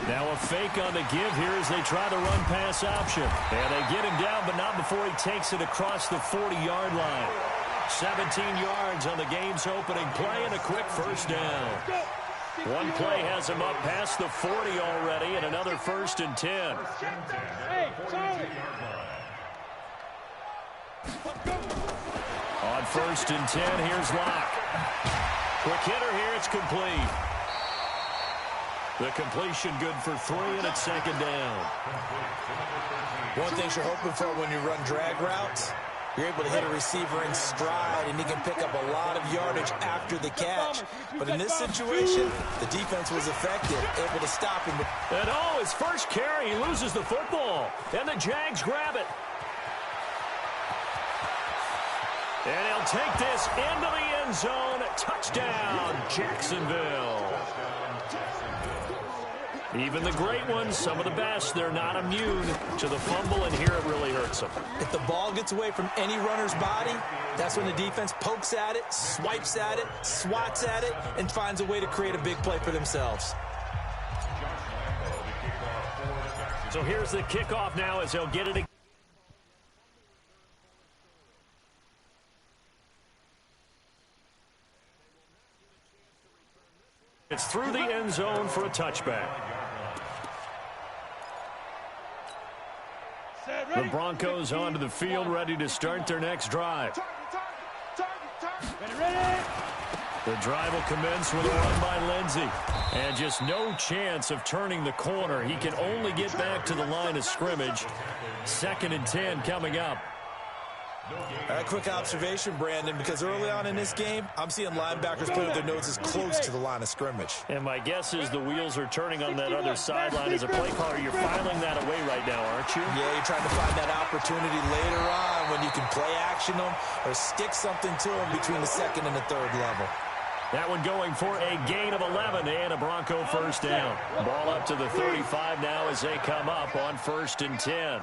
Now a fake on the give here as they try the run-pass option. And they get him down, but not before he takes it across the 40-yard line. 17 yards on the game's opening play and a quick first down. One play has him up past the 40 already and another 1st and 10. On 1st and 10, here's Locke. Quick hitter here, it's complete. The completion good for 3, and it's 2nd down. One thing you're hoping for when you run drag routes, you're able to hit a receiver in stride, and he can pick up a lot of yardage after the catch. But in this situation, the defense was effective, able to stop him. And his first carry, he loses the football. And the Jags grab it. And he'll take this into the end zone. Touchdown, Jacksonville. Even the great ones, some of the best, they're not immune to the fumble, and here it really hurts them. If the ball gets away from any runner's body, that's when the defense pokes at it, swipes at it, swats at it, and finds a way to create a big play for themselves. So here's the kickoff now as they'll get it again. It's through the end zone for a touchback. The Broncos onto the field, ready to start their next drive. The drive will commence with a run by Lindsey. And just no chance of turning the corner. He can only get back to the line of scrimmage. 2nd and 10 coming up. A quick observation, Brandon, because early on in this game, I'm seeing linebackers play with their noses close to the line of scrimmage. And my guess is the wheels are turning on that other sideline. As a play caller, you're filing that away right now, aren't you? Yeah, you're trying to find that opportunity later on when you can play action them or stick something to them between the 2nd and the 3rd level. That one going for a gain of 11 and a Bronco first down. Ball up to the 35 now as they come up on 1st and 10.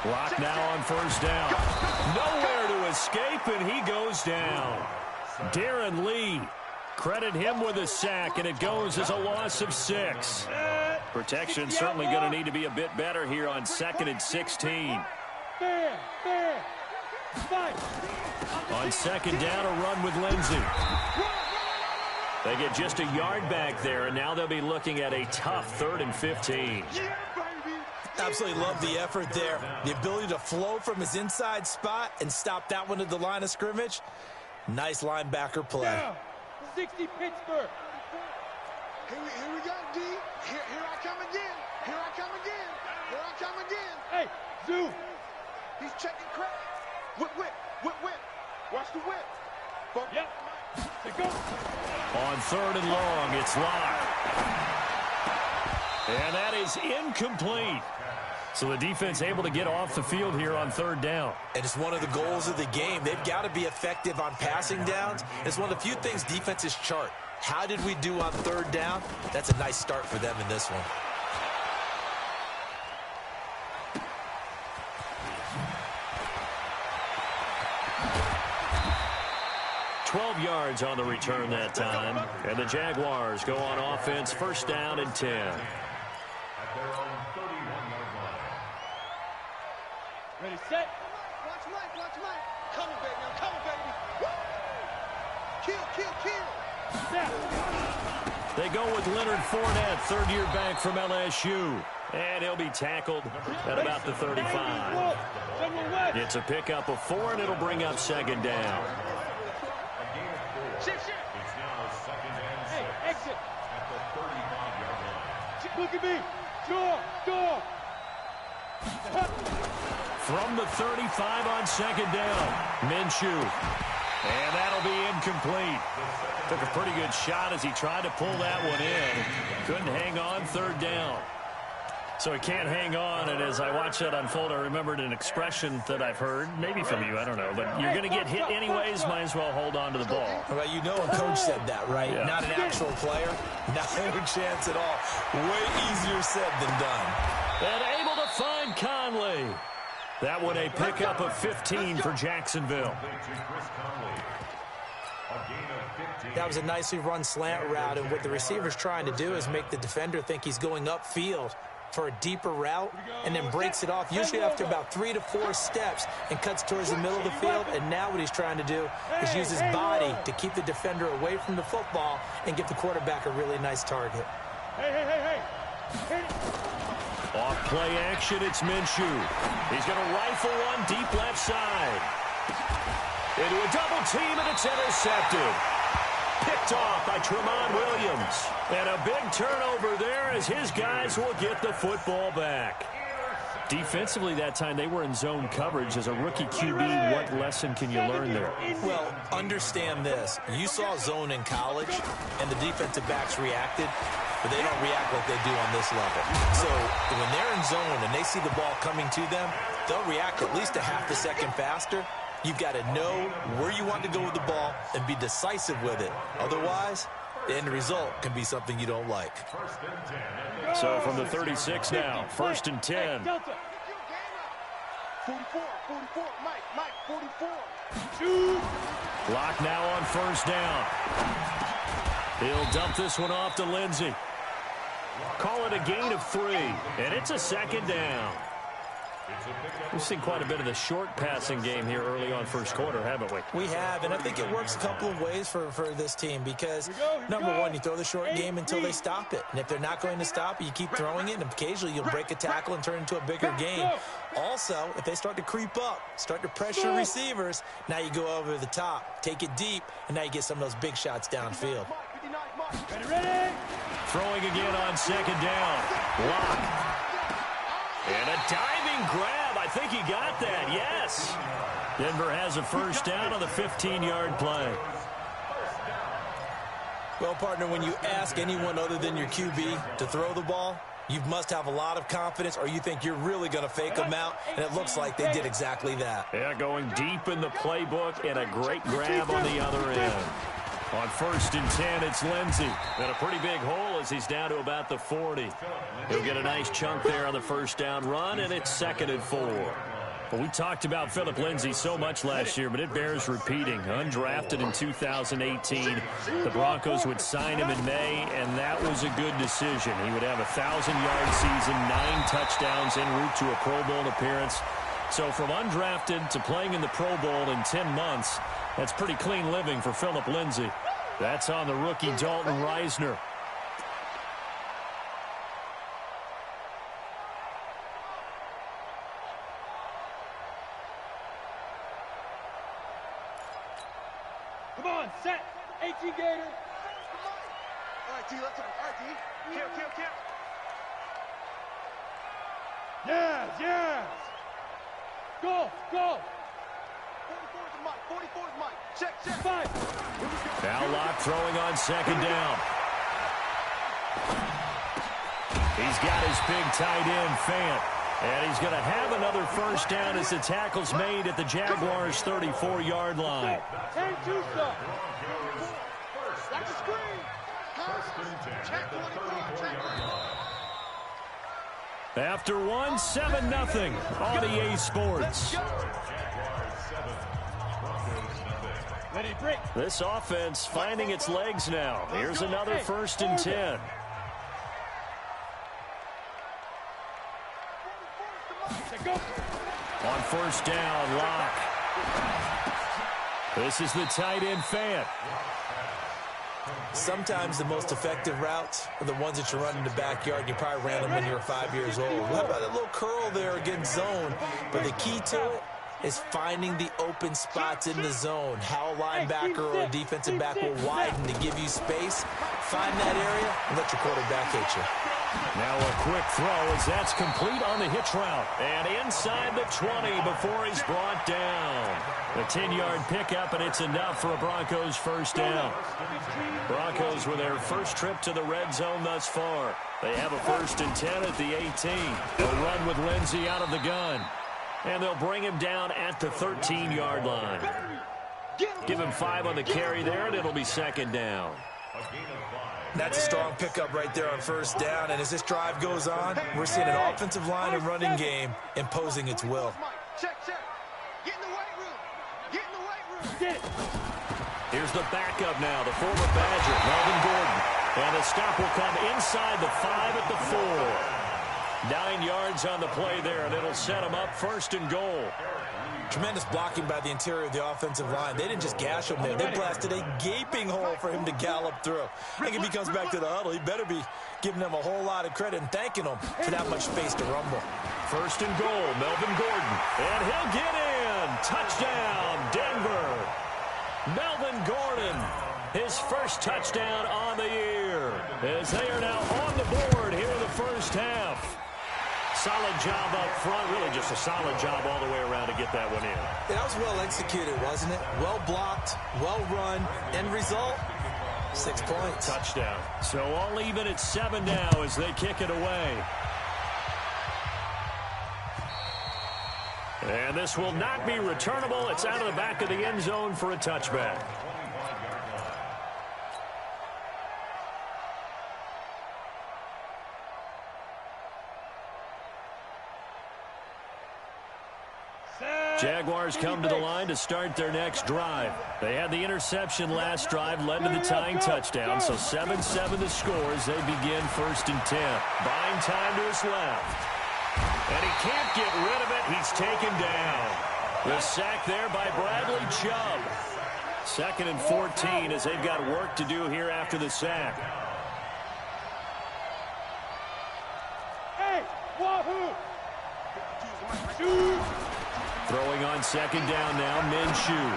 Locke now on 1st down. Nowhere to escape, and he goes down. Darren Lee, credit him with a sack, and it goes as a loss of 6. Protection certainly going to need to be a bit better here on 2nd and 16. On 2nd down, a run with Lindsey. They get just a yard back there, and now they'll be looking at a tough 3rd and 15. Absolutely love the effort there. The ability to flow from his inside spot and stop that one at the line of scrimmage. Nice linebacker play. Yeah. 60 Pittsburgh. Here we go, D. Here I come again. Here I come again. Here I come again. Hey, Zoo. He's checking crack. Whip. Watch the whip. Bump. Yep. There go. On 3rd and long, it's Locke. And that is incomplete. So the defense able to get off the field here on 3rd down. And it's one of the goals of the game. They've got to be effective on passing downs. It's one of the few things defenses chart. How did we do on 3rd down? That's a nice start for them in this one. $12 yards on the return that time. And the Jaguars go on offense, 1st down and 10. Ready, set. Watch Mike. Coming, baby. I'm coming, baby. Woo! Kill. Snap. They go with Leonard Fournette, 3rd-year back from LSU. And he'll be tackled at about the 35. It's a pickup of 4, and it'll bring up 2nd down. Shift. Hey, exit. Look at me. Door. From the 35 on 2nd down, Minshew. And that'll be incomplete. Took a pretty good shot as he tried to pull that one in. Couldn't hang on 3rd down. So he can't hang on, and as I watched that unfold, I remembered an expression that I've heard, maybe from you, I don't know, but you're going to get hit anyways, might as well hold on to the ball. Well, you know a coach said that, right? Yeah. Not an actual player. Not a chance at all. Way easier said than done. And able to find Conley. That one a pickup of 15 for Jacksonville. That was a nicely run slant route, and what the receiver's trying to do is make the defender think he's going upfield for a deeper route and then breaks it off, usually after about 3 to 4 steps, and cuts towards the middle of the field. And now what he's trying to do is use his body to keep the defender away from the football and give the quarterback a really nice target. Hey. Off play action, it's Minshew. He's going to rifle one deep left side. Into a double team, and it's intercepted. Picked off by Tramon Williams. And a big turnover there as his guys will get the football back. Defensively that time, they were in zone coverage. As a rookie QB, what lesson can you learn there? Well, understand this. You saw zone in college, and the defensive backs reacted, but they don't react like they do on this level. So when they're in zone and they see the ball coming to them, they'll react at least a half a second faster. You've got to know where you want to go with the ball and be decisive with it. Otherwise, the end result can be something you don't like. So from the 36 now, 1st and 10. 44, Mike, 44. Lock now on 1st down. He'll dump this one off to Lindsey. Call it a gain of 3, and it's a 2nd down. We've seen quite a bit of the short passing game here early on first quarter, haven't we? We have, and I think it works a couple of ways for this team because, number one, you throw the short game until they stop it. And if they're not going to stop it, you keep throwing it, and occasionally you'll break a tackle and turn it into a bigger game. Also, if they start to creep up, start to pressure receivers, now you go over the top, take it deep, and now you get some of those big shots downfield. Ready? Throwing again on 2nd down. Lock. And a diving grab. I think he got that. Yes. Denver has a 1st down on the 15-yard play. Well, partner, when you ask anyone other than your QB to throw the ball, you must have a lot of confidence, or you think you're really going to fake them out, and it looks like they did exactly that. Yeah, going deep in the playbook, and a great grab on the other end. On 1st and 10, it's Lindsey. Got a pretty big hole as he's down to about the 40. He'll get a nice chunk there on the 1st down run, and it's 2nd and 4. Well, we talked about Phillip Lindsay so much last year, but it bears repeating. Undrafted in 2018, the Broncos would sign him in May, and that was a good decision. He would have a 1,000-yard season, 9 touchdowns en route to a Pro Bowl appearance. So from undrafted to playing in the Pro Bowl in 10 months, that's pretty clean living for Phillip Lindsay. That's on the rookie Dalton Reisner. Come on, set. 18 Gator. All right, T, let's go. All right, T. Kill. Yes. Go. 44 is Mike. Check. 5. Now Locke throwing on 2nd down. He's got his big tight end, Fant. And he's going to have another 1st down as the tackle's made at the Jaguars' 34-yard line. 10-2 stop. Watch the screen. Check 44. After 7-0 on EA Sports. Ready, break. This offense finding its legs now. Here's another 1st and 10. Go. On 1st down, Locke. This is the tight end, Fant. Sometimes the most effective routes are the ones that you run in the backyard. You probably ran them when you were 5 years old. How about a little curl there against zone? But the key to it is finding the open spots in the zone. How a linebacker or a defensive back will widen to give you space. Find that area and let your quarterback hit you. Now a quick throw as that's complete on the hitch route. And inside the 20 before he's brought down. The 10-yard pickup, and it's enough for a Broncos 1st down. Broncos with their first trip to the red zone thus far. They have a 1st and 10 at the 18. They'll run with Lindsey out of the gun. And they'll bring him down at the 13-yard line. Give him 5 on the carry there, and it'll be 2nd down. That's a strong pickup right there on 1st down. And as this drive goes on, we're seeing an offensive line and running game imposing its will. Check. Get in the weight room. Get it. Here's the backup now, the former Badger, Melvin Gordon. And the stop will come inside the 5 at the 4. 9 yards on the play there, and it'll set them up 1st and goal. Tremendous blocking by the interior of the offensive line. They didn't just gash him there. They blasted a gaping hole for him to gallop through. I think if he comes back to the huddle, he better be giving them a whole lot of credit and thanking them for that much space to rumble. 1st and goal, Melvin Gordon. And he'll get in. Touchdown, Denver. Melvin Gordon, his first touchdown on the year, as they are now on the board here in the first half. Solid job up front, really just a solid job all the way around to get that one in. That was well executed, wasn't it? Well blocked, well run. End result, 6 points. Touchdown. So all even at 7 now as they kick it away. And this will not be returnable. It's out of the back of the end zone for a touchback. Jaguars come to the line to start their next drive. They had the interception last drive, led to the tying touchdown, so 7-7 the score as they begin 1st and 10. Buying time to his left. And he can't get rid of it. He's taken down. The sack there by Bradley Chubb. 2nd and 14 as they've got work to do here after the sack. Hey, wahoo! Throwing on 2nd down now, Minshew.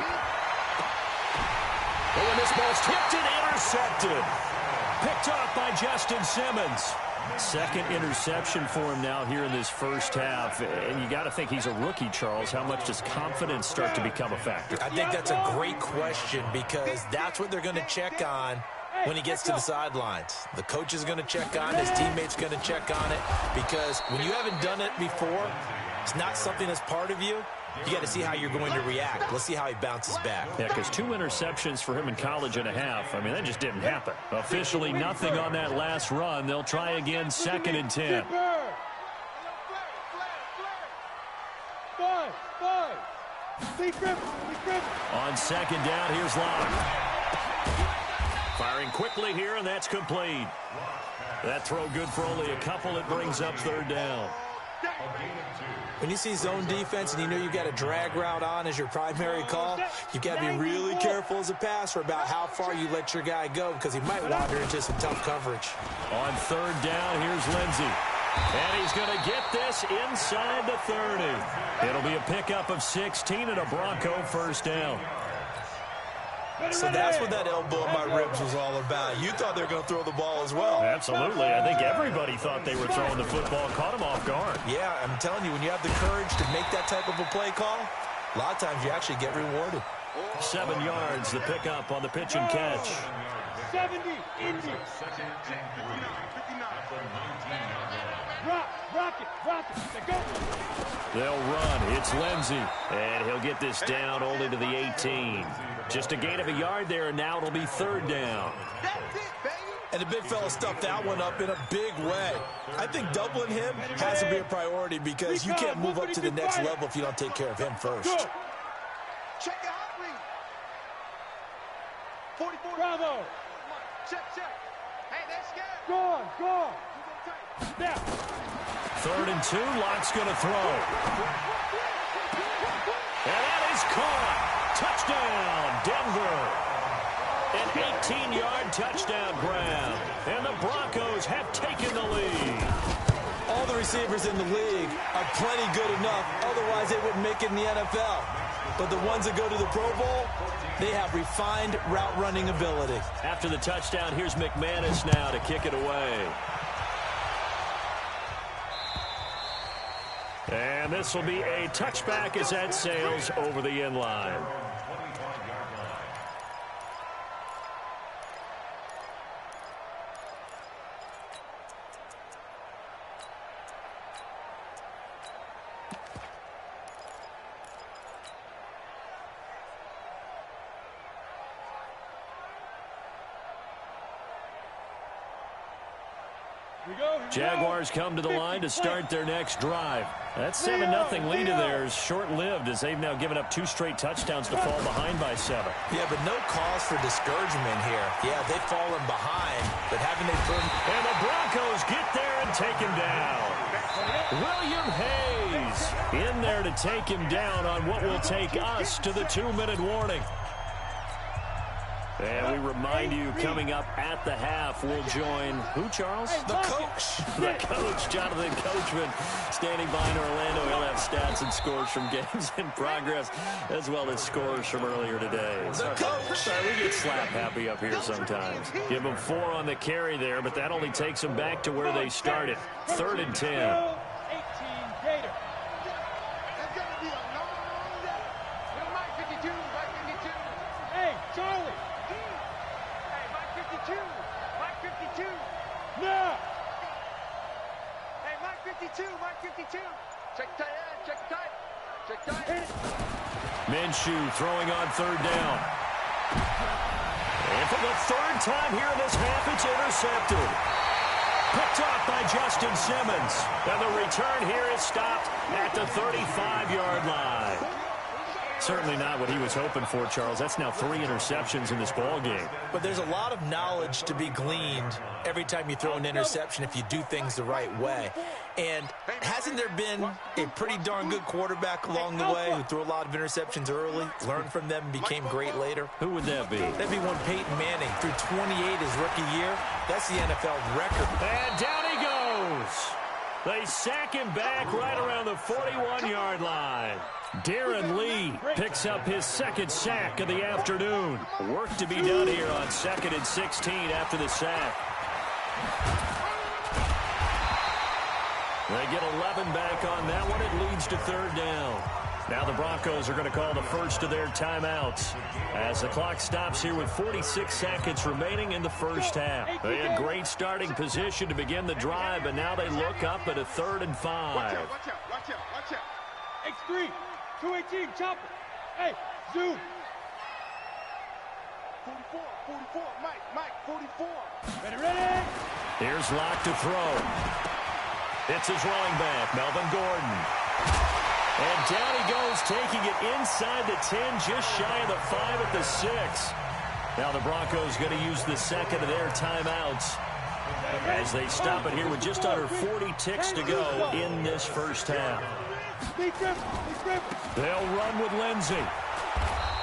Oh, and this ball's tipped and intercepted. Picked off by Justin Simmons. 2nd interception for him now here in this first half. And you got to think he's a rookie, Charles. How much does confidence start to become a factor? I think that's a great question because that's what they're going to check on when he gets to the sidelines. The coach is going to check on it. His teammate's going to check on it because when you haven't done it before, it's not something that's part of you. You got to see how you're going to react. Let's see how he bounces back. Yeah, because 2 interceptions for him in college and a half. I mean, that just didn't happen. Officially nothing on that last run. They'll try again 2nd and 10. On 2nd down, here's Locke. Firing quickly here, and that's complete. That throw good for only a couple. It brings up 3rd down. When you see zone defense and you know you've got a drag route on as your primary call, you've got to be really careful as a passer about how far you let your guy go because he might wander into some tough coverage. On 3rd down, here's Lindsey. And he's going to get this inside the 30. It'll be a pickup of 16 and a Bronco 1st down. So that's what that elbow in my ribs was all about. You thought they were going to throw the ball as well. Absolutely. I think everybody thought they were throwing the football, caught him off guard. Yeah, I'm telling you, when you have the courage to make that type of a play call, a lot of times you actually get rewarded. 7 yards, the pickup on the pitch and catch. 70, Indy. Rock it, go. They'll run. It's Lindsey. And he'll get this down only to the 18. Just a gain of a yard there, and now it'll be 3rd down. And the big fella stuffed that one up in a big way. I think doubling him has to be a priority because you can't move up to the next level if you don't take care of him first. Check your heart rate. 44. Bravo. Check. Hey, that's good. Go on. Now. 3rd and 2, Locke's going to throw. And that is caught. Touchdown, Denver. An 18-yard touchdown grab. And the Broncos have taken the lead. All the receivers in the league are plenty good enough. Otherwise, they wouldn't make it in the NFL. But the ones that go to the Pro Bowl, they have refined route running ability. After the touchdown, here's McManus now to kick it away. And this will be a touchback as that sails over the end line. Jaguars come to the line to start their next drive. That 7-0 lead of theirs short-lived as they've now given up 2 straight touchdowns to fall behind by 7. Yeah, but no cause for discouragement here. Yeah, they've fallen behind, but haven't they proven... And the Broncos get there and take him down. William Hayes in there to take him down on what will take us to the 2-minute warning. And we remind you, coming up at the half, we'll join who, Charles? The coach. The coach, Jonathan Coachman, standing by in Orlando. He'll have stats and scores from games in progress, as well as scores from earlier today. The coach. Sorry, we get slap happy up here sometimes. Give them 4 on the carry there, but that only takes them back to where they started. 3rd and 10. 18 Gator. It's going to be a long day. Mike 52, Mike 52. Hey, Charlie. Hey, Mike 52, Mike 52. No. Hey, Mike 52, Mike 52. Check tight end, check tight. Check tight. Minshew throwing on 3rd down. And for the 3rd time here in this half, it's intercepted. Picked off by Justin Simmons. And the return here is stopped at the 35-yard line. Certainly not what he was hoping for, Charles. That's now 3 interceptions in this ball game. But there's a lot of knowledge to be gleaned every time you throw an interception if you do things the right way. And hasn't there been a pretty darn good quarterback along the way who threw a lot of interceptions early, learned from them, and became great later? Who would that be? That'd be one Peyton Manning threw 28 his rookie year. That's the NFL record. And down he goes. They sack him back right around the 41-yard line. Darren Lee picks up his 2nd sack of the afternoon. Work to be done here on 2nd and 16 after the sack. They get 11 back on that one. It leads to 3rd down. Now the Broncos are going to call the first of their timeouts as the clock stops here with 46 seconds remaining in the first half. They had great starting position to begin the drive, but now they look up at a 3rd and 5. Watch out, watch out, watch out. X3. 218, chopper. Hey, zoom. 44, 44, Mike 44. Ready. Here's Locke to throw. It's his running back, Melvin Gordon. And down he goes, taking it inside the 10, just shy of the 5 at the 6. Now the Broncos going to use the 2nd of their timeouts as they stop it here with just under 40 ticks to go in this first half. They'll run with Lindsey.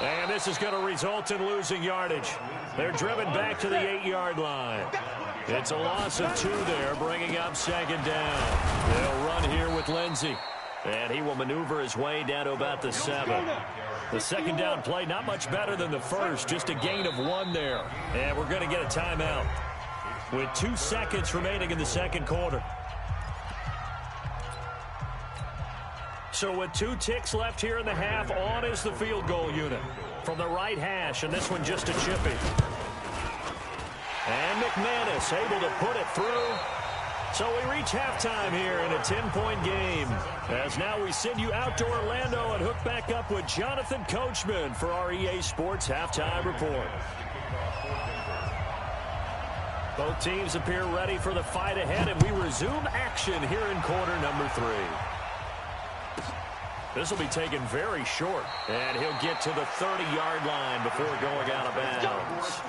And this is going to result in losing yardage. They're driven back to the 8-yard line. It's a loss of 2 there, bringing up 2nd down. They'll run here with Lindsey. And he will maneuver his way down to about the 7. The 2nd down play, not much better than the first, just a gain of 1 there. And we're going to get a timeout with 2 seconds remaining in the 2nd quarter. So with 2 ticks left here in the half, on is the field goal unit from the right hash, and this one just a chippy. And McManus able to put it through. So we reach halftime here in a 10-point game. As now we send you out to Orlando and hook back up with Jonathan Coachman for our EA Sports Halftime Report. Both teams appear ready for the fight ahead, and we resume action here in quarter number 3. This will be taken very short, and he'll get to the 30-yard line before going out of bounds.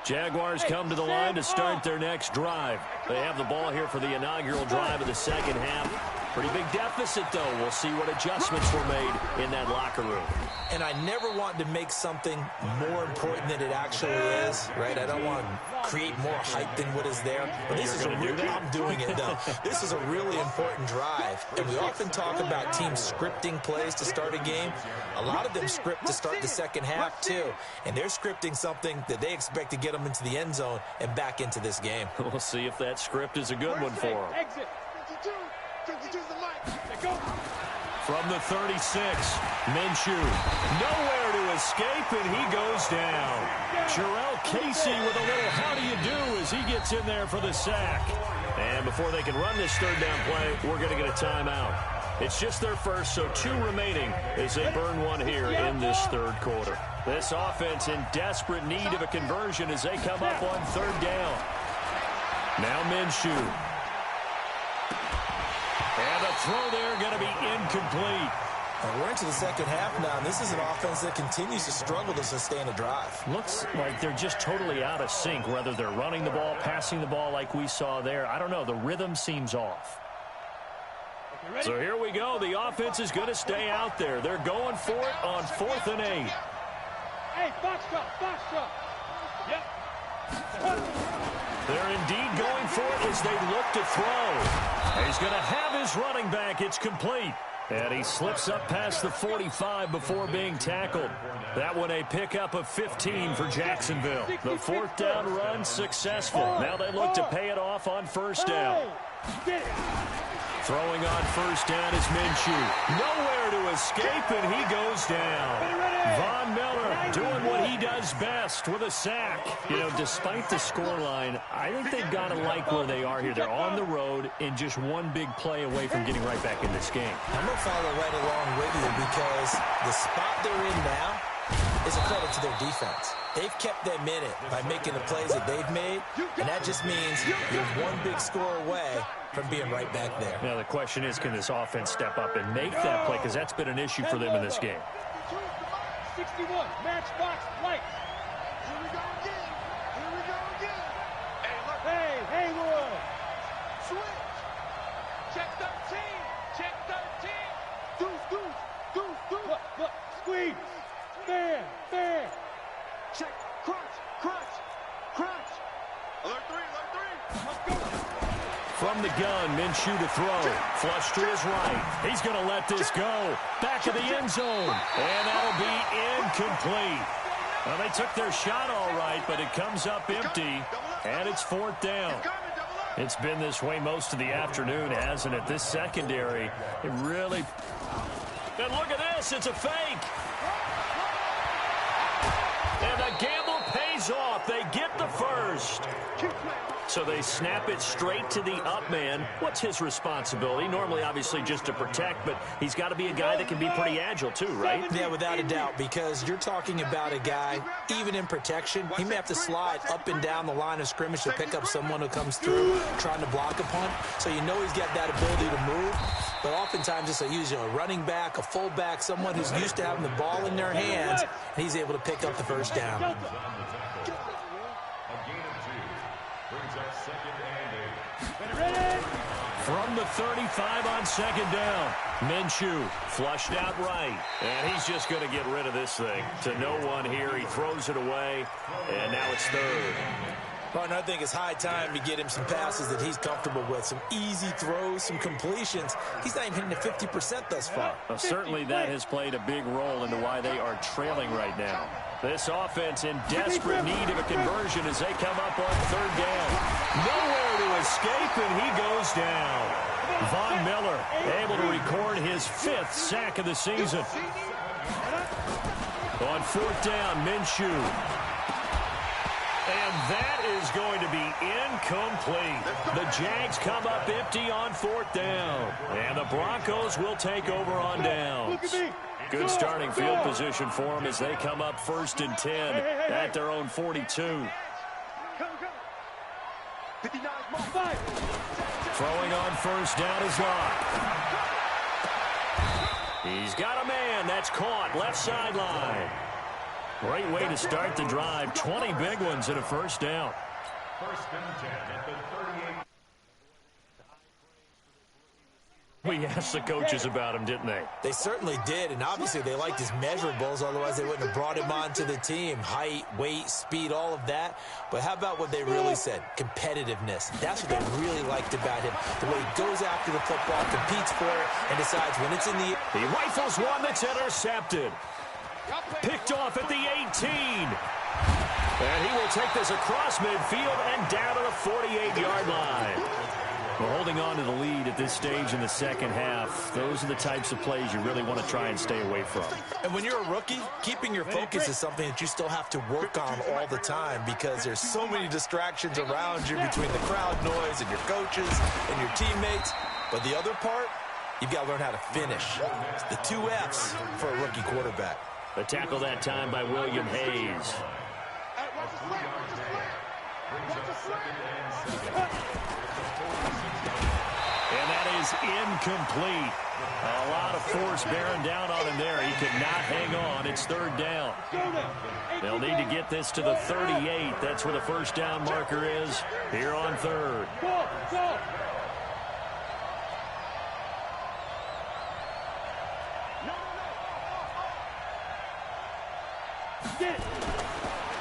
Jaguars come to the line to start their next drive. They have the ball here for the inaugural drive of the 2nd half. Pretty big deficit, though. We'll see what adjustments were made in that locker room. And I never want to make something more important than it actually is, right? I don't want to create more hype than what is there. But this is a really, I'm doing it, though. This is a really important drive. And we often talk about teams scripting plays to start a game. A lot of them script to start the 2nd half, too. And they're scripting something that they expect to get them into the end zone and back into this game. We'll see if that script is a good one for them. Exit. 52, 52's the mic. Go. From the 36, Minshew. Nowhere to escape, and he goes down. Jarrell Casey with a little how do you do as he gets in there for the sack. And before they can run this 3rd down play, we're going to get a timeout. It's just their first, so 2 remaining as they burn one here in this third quarter. This offense in desperate need of a conversion as they come up on 3rd down. Now Minshew. And the throw there going to be incomplete. We're into the second half now, and this is an offense that continues to struggle to sustain a drive. Looks like they're just totally out of sync, whether they're running the ball, passing the ball like we saw there. I don't know. The rhythm seems off. So here we go. The offense is going to stay out there. They're going for it on 4th and 8. Hey, box drop. Yep. They're indeed going for it as they look to throw. He's going to have his running back. It's complete. And he slips up past the 45 before being tackled. That one a pickup of 15 for Jacksonville. The 4th down run successful. Now they look to pay it off on 1st down. Throwing on 1st down is Minshew. Nowhere to escape, and he goes down. Von Miller doing what he does best with a sack. You know, despite the scoreline, I think they've got to like where they are here. They're on the road and just one big play away from getting right back in this game. I'm going to follow right along with you because the spot they're in now is a credit to their defense. They've kept them in it by making the plays that they've made, and that just means you're one big score away from being right back there. Now the question is, can this offense step up and make that play? Because that's been an issue for them in this game. 61, matchbox lights. Here we go again. Hey, Haywood. Switch. Check 13. Deuce. Look, squeeze. Man. Check. Crunch. Alert 3. Let's go. From the gun, Minshew to throw. Flush to his right. He's going to let this go. Back of the end zone. And that'll be incomplete. Well, they took their shot all right, but it comes up empty. And it's 4th down. It's been this way most of the afternoon, hasn't it? This secondary, it really... And look at this. It's a fake. And the gamble pays off. They get the first. So they snap it straight to the up man. What's his responsibility? Normally, obviously, just to protect, but he's got to be a guy that can be pretty agile too, right? Yeah, without a doubt, because you're talking about a guy, even in protection, he may have to slide up and down the line of scrimmage to pick up someone who comes through trying to block a punt. So you know he's got that ability to move, but oftentimes it's usually a running back, a fullback, someone who's used to having the ball in their hands, and he's able to pick up the first down. From the 35 on 2nd down, Minshew flushed out right. And he's just going to get rid of this thing. To no one here, he throws it away, and now it's 3rd. Partner, I think it's high time to get him some passes that he's comfortable with. Some easy throws, some completions. He's not even hitting the 50% thus far. Well, certainly that has played a big role into why they are trailing right now. This offense in desperate need of a conversion as they come up on 3rd down. Nowhere to escape, and he goes down. Von Miller able to record his 5th sack of the season. On 4th down, Minshew. And that is going to be incomplete. The Jags come up empty on 4th down. And the Broncos will take over on downs. Good starting field position for them as they come up 1st and 10 at their own 42. Throwing on 1st down is Locke. He's got a man. That's caught. Left sideline. Great way to start the drive. 20 big ones and a 1st down. 1st and 10 at the 38. We asked the coaches about him, didn't they? They certainly did, and obviously they liked his measurables, otherwise they wouldn't have brought him onto the team. Height, weight, speed, all of that. But how about what they really said? Competitiveness. That's what they really liked about him. The way he goes after the football, competes for it, and decides when it's in the... He rifles one that's intercepted. Picked off at the 18. And he will take this across midfield and down to the 48-yard line. Well, holding on to the lead at this stage in the second half, those are the types of plays you really want to try and stay away from. And when you're a rookie, keeping your focus is something that you still have to work on all the time because there's so many distractions around you between the crowd noise and your coaches and your teammates. But the other part you've got to learn how to finish. It's the 2 F's for a rookie quarterback. A tackle that time by William Hayes. Hey, watch the slant, watch the slant. Watch the slant. And that is incomplete. A lot of force bearing down on him there. He could not hang on. It's 3rd down. They'll need to get this to the 38. That's where the first down marker is here on 3rd.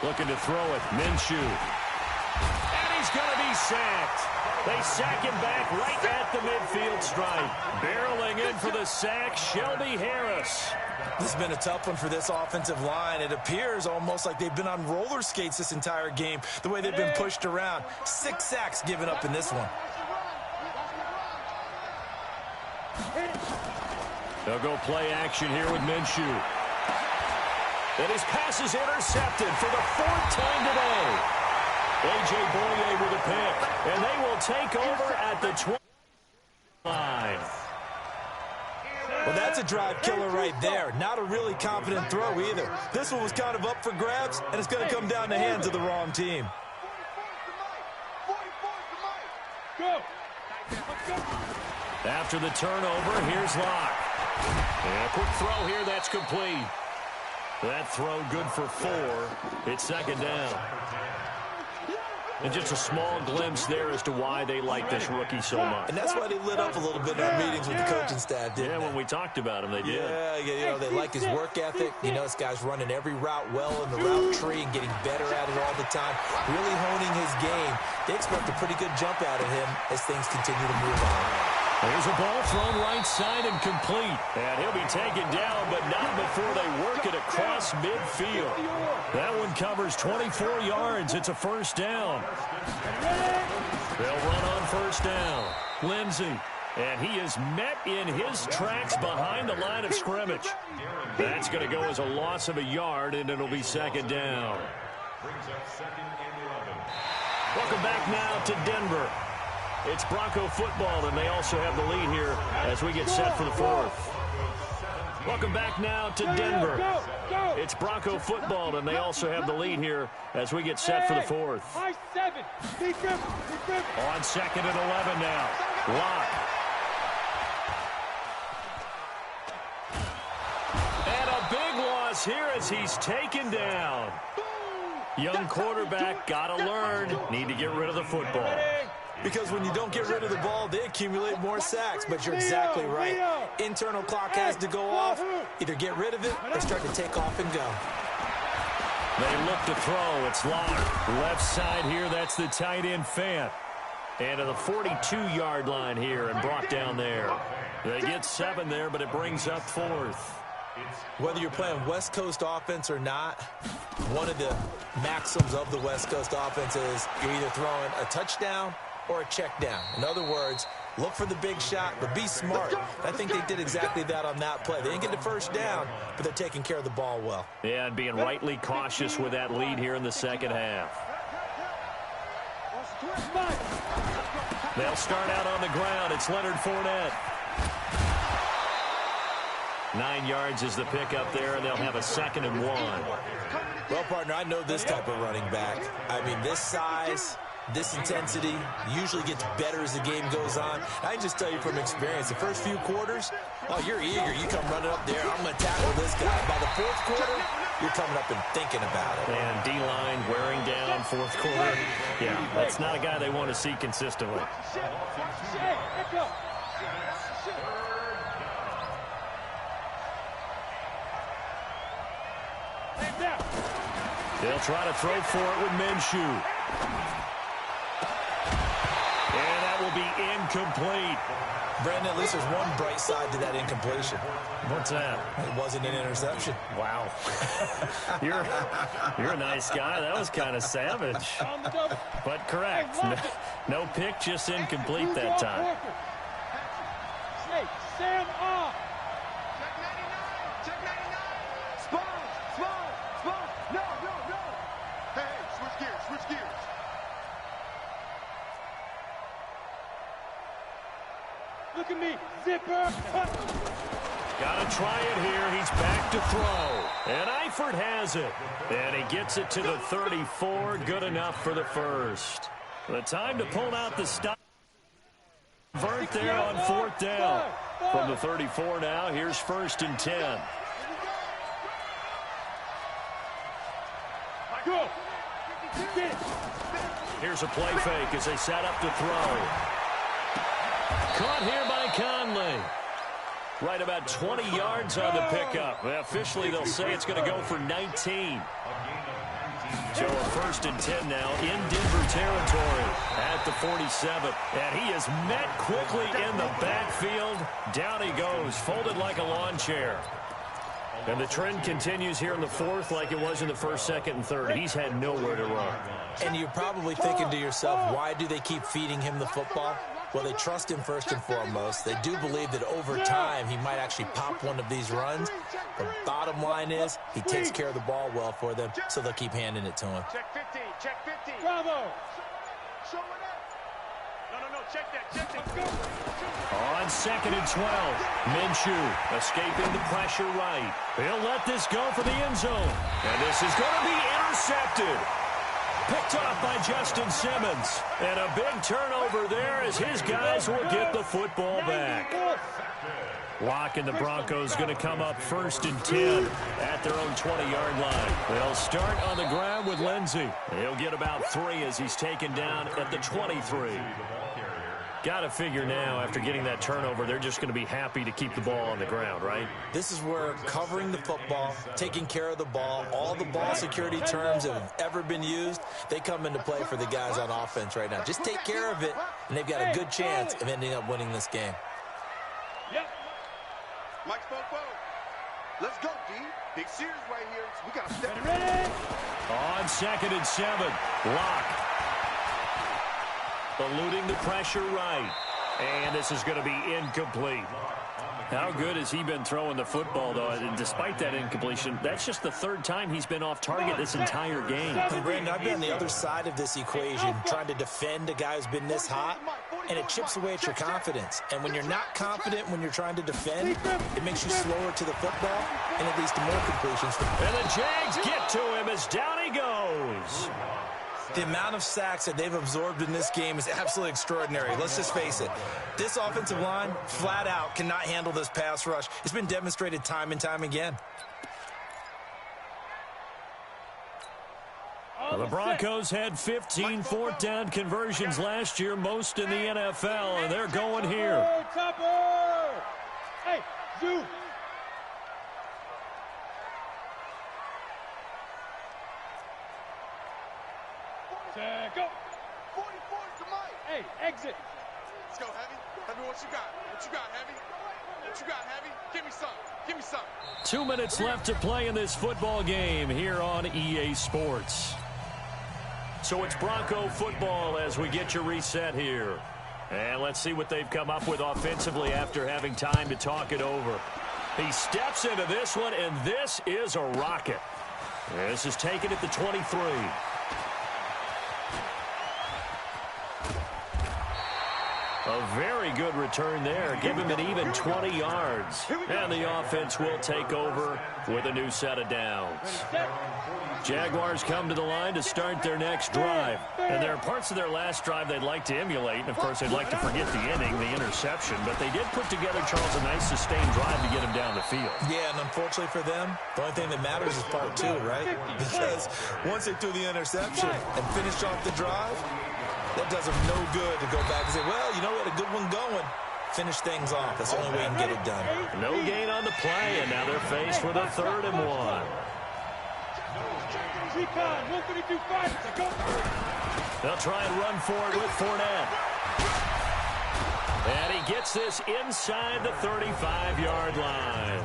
Looking to throw it. Minshew. And he's going to be sacked. They sack him back right at the midfield stripe. Barreling in for the sack, Shelby Harris. This has been a tough one for this offensive line. It appears almost like they've been on roller skates this entire game, the way they've been pushed around. 6 sacks given up in this one. They'll go play action here with Minshew. And his pass is intercepted for the 4th time today. A.J. Boye with a pick. And they will take over at the 20 line. Well, that's a drive killer right there. Not a really confident throw either. This one was kind of up for grabs, and it's going to come down the hands of the wrong team. After the turnover, here's Locke. And a quick throw here, that's complete. That throw good for 4. It's 2nd down. And just a small glimpse there as to why they like this rookie so much. And that's why they lit up a little bit in our meetings with the coaching staff, didn't they? Yeah, when we talked about him, they did. Yeah, you know, they like his work ethic. You know, this guy's running every route well in the route tree and getting better at it all the time, really honing his game. They expect a pretty good jump out of him as things continue to move on. There's a ball thrown right side and complete. And he'll be taken down, but not before they work it across midfield. That one covers 24 yards. It's a 1st down. They'll run on 1st down. Lindsey. And he is met in his tracks behind the line of scrimmage. That's going to go as a loss of a yard, and it'll be 2nd down. Welcome back now to Denver. It's Bronco football, and they also have the lead here as we get set for the 4th. Welcome back now to Denver. It's Bronco football, and they also have the lead here as we get set for the 4th. On 2nd and 11 now. Locke. And a big loss here as he's taken down. Young quarterback, got to learn. Need to get rid of the football. Because when you don't get rid of the ball, they accumulate more sacks. But you're exactly right. Internal clock has to go off. Either get rid of it or start to take off and go. They look to throw. It's Locke. Left side here, that's the tight end Fant. And to the 42-yard line here and brought down there. They get 7 there, but it brings up 4th. Whether you're playing West Coast offense or not, one of the maxims of the West Coast offense is you're either throwing a touchdown or a check down. In other words, look for the big shot, but be smart. I think they did exactly that on that play. They didn't get the 1st down, but they're taking care of the ball well. Yeah, and being rightly cautious with that lead here in the 2nd half. They'll start out on the ground. It's Leonard Fournette. 9 yards is the pickup there, and they'll have a 2nd and 1. Well, partner, I know this type of running back. I mean, this size, this intensity usually gets better as the game goes on. I can just tell you from experience, the first few quarters, oh, you're eager. You come running up there. I'm going to tackle this guy. By the 4th quarter, you're coming up and thinking about it. And D-line wearing down 4th quarter. Yeah, that's not a guy they want to see consistently. They'll try to throw for it with Minshew. And that will be incomplete. Brandon, at least there's one bright side to that incompletion. What's that? It wasn't an interception. Wow. You're a nice guy. That was kind of savage. But correct. No pick, just incomplete that time. Sam off. Check 99. Spawn. No. Hey, switch gears. Look at me, zipper. Got to try it here. He's back to throw. And Eifert has it. And he gets it to the 34. Good enough for the first. The time to pull out the stop. Convert there on 4th down. From the 34 now, here's 1st and 10. Go. Here's a play fake as they set up to throw. Caught here by Conley. Right about 20 yards on the pickup. Officially, they'll say it's going to go for 19. So a 1st and 10 now in Denver territory at the 47. And he is met quickly in the backfield. Down he goes, folded like a lawn chair. And the trend continues here in the 4th like it was in the 1st, 2nd, and 3rd. He's had nowhere to run. And you're probably thinking to yourself, why do they keep feeding him the football? Well, they trust him first and foremost. They do believe that over time he might actually pop one of these runs. The bottom line is he takes care of the ball well for them, so they'll keep handing it to him. Check 15, check 15. Bravo. Show it up. No, check that. On 2nd and 12, Minshew escaping the pressure right. He'll let this go for the end zone. And this is going to be intercepted. Picked off by Justin Simmons. And a big turnover there as his guys will get the football back. Locke and the Broncos going to come up 1st and 10 at their own 20-yard line. They'll start on the ground with Lindsey. He'll get about 3 as he's taken down at the 23. Got to figure now, after getting that turnover, they're just going to be happy to keep the ball on the ground, right? This is where covering the football, taking care of the ball, all the ball security terms that have ever been used, they come into play for the guys on offense right now. Just take care of it, and they've got a good chance of ending up winning this game. Yep. Mike Popo. Let's go, D. Big series right here. We got to step Ready? On 2nd and 7, Locke eluding the pressure right. And this is going to be incomplete. How good has he been throwing the football, though? And despite that incompletion, that's just the 3rd time he's been off target this entire game. And Brandon, I've been on the other side of this equation, trying to defend a guy who's been this hot, and it chips away at your confidence. And when you're not confident when you're trying to defend, it makes you slower to the football, and it leads to more completions. And the Jags get to him as down he goes. The amount of sacks that they've absorbed in this game is absolutely extraordinary. Let's just face it. This offensive line, flat out, cannot handle this pass rush. It's been demonstrated time and time again. Well, the Broncos had 15 4th down conversions last year, most in the NFL, and they're going here. Topper. Hey, you. Go. 44 to Mike. Hey, exit. Let's go, Heavy. Heavy, what you got? What you got, Heavy? What you got, Heavy? Give me some. Give me some. 2 minutes left to play in this football game here on EA Sports. So it's Bronco football as we get your reset here. And let's see what they've come up with offensively after having time to talk it over. He steps into this one, and this is a rocket. This is taken at the 23. A very good return there. Give him an even 20 yards. And the offense will take over with a new set of downs. Jaguars come to the line to start their next drive. And there are parts of their last drive they'd like to emulate. And, of course, they'd like to forget the inning, the interception. But they did put together, Charles, a nice sustained drive to get him down the field. Yeah, and unfortunately for them, the only thing that matters is part 2, right? Because once they threw the interception and finished off the drive, that does them no good to go back and say, well, you know, we had a good one going. Finish things off. That's the only way you can get it done. No gain on the play, and now they're faced with a 3rd and 1. They'll try and run for it with Fournette. And he gets this inside the 35-yard line.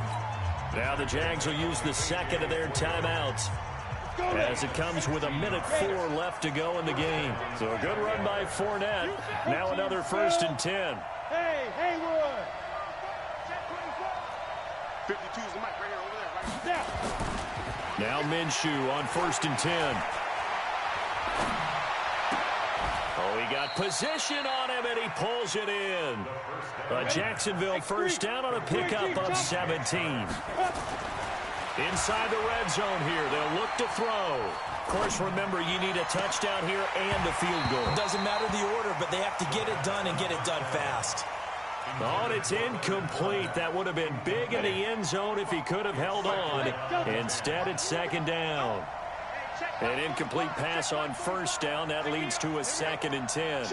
Now the Jags will use the 2nd of their timeouts, as it comes with 1:04 left to go in the game. So a good run by Fournette. Now another 1st and 10. Hey, Haywood. 52 is the mic right here, over there, right Now Minshew on 1st and 10. Oh, he got position on him, and he pulls it in. A Jacksonville first down on a pickup of 17. Inside the red zone here, they'll look to throw. Of course, remember, you need a touchdown here and a field goal. It doesn't matter the order, but they have to get it done and get it done fast. Oh, and it's incomplete. That would have been big in the end zone if he could have held on. Instead, it's second down. An incomplete pass on first down. That leads to a 2nd and 10.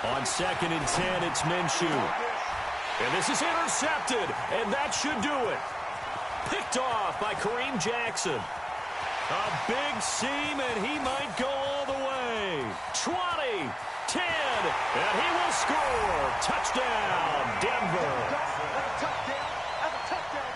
On 2nd and 10, it's Minshew. And this is intercepted, and that should do it. Picked off by Kareem Jackson. A big seam, and he might go all the way. 20, 10, and he will score. Touchdown, Denver.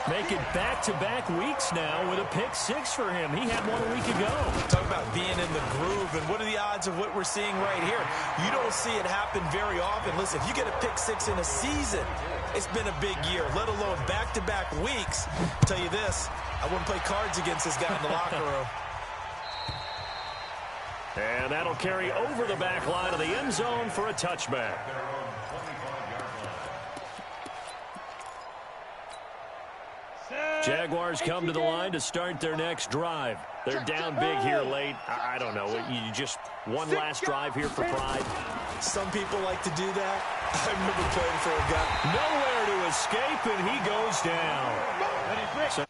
Make it back-to-back weeks now with a pick-6 for him. He had one a week ago. Talk about being in the groove, and what are the odds of what we're seeing right here? You don't see it happen very often. Listen, if you get a pick-6 in a season, it's been a big year, let alone back-to-back weeks. I'll tell you this, I wouldn't play cards against this guy in the locker room. And that'll carry over the back line of the end zone for a touchback. Jaguars come to the line to start their next drive. They're down big here late. I don't know. You just one last drive here for pride. Some people like to do that. I remember playing for a guy. Nowhere to escape, and he goes down. So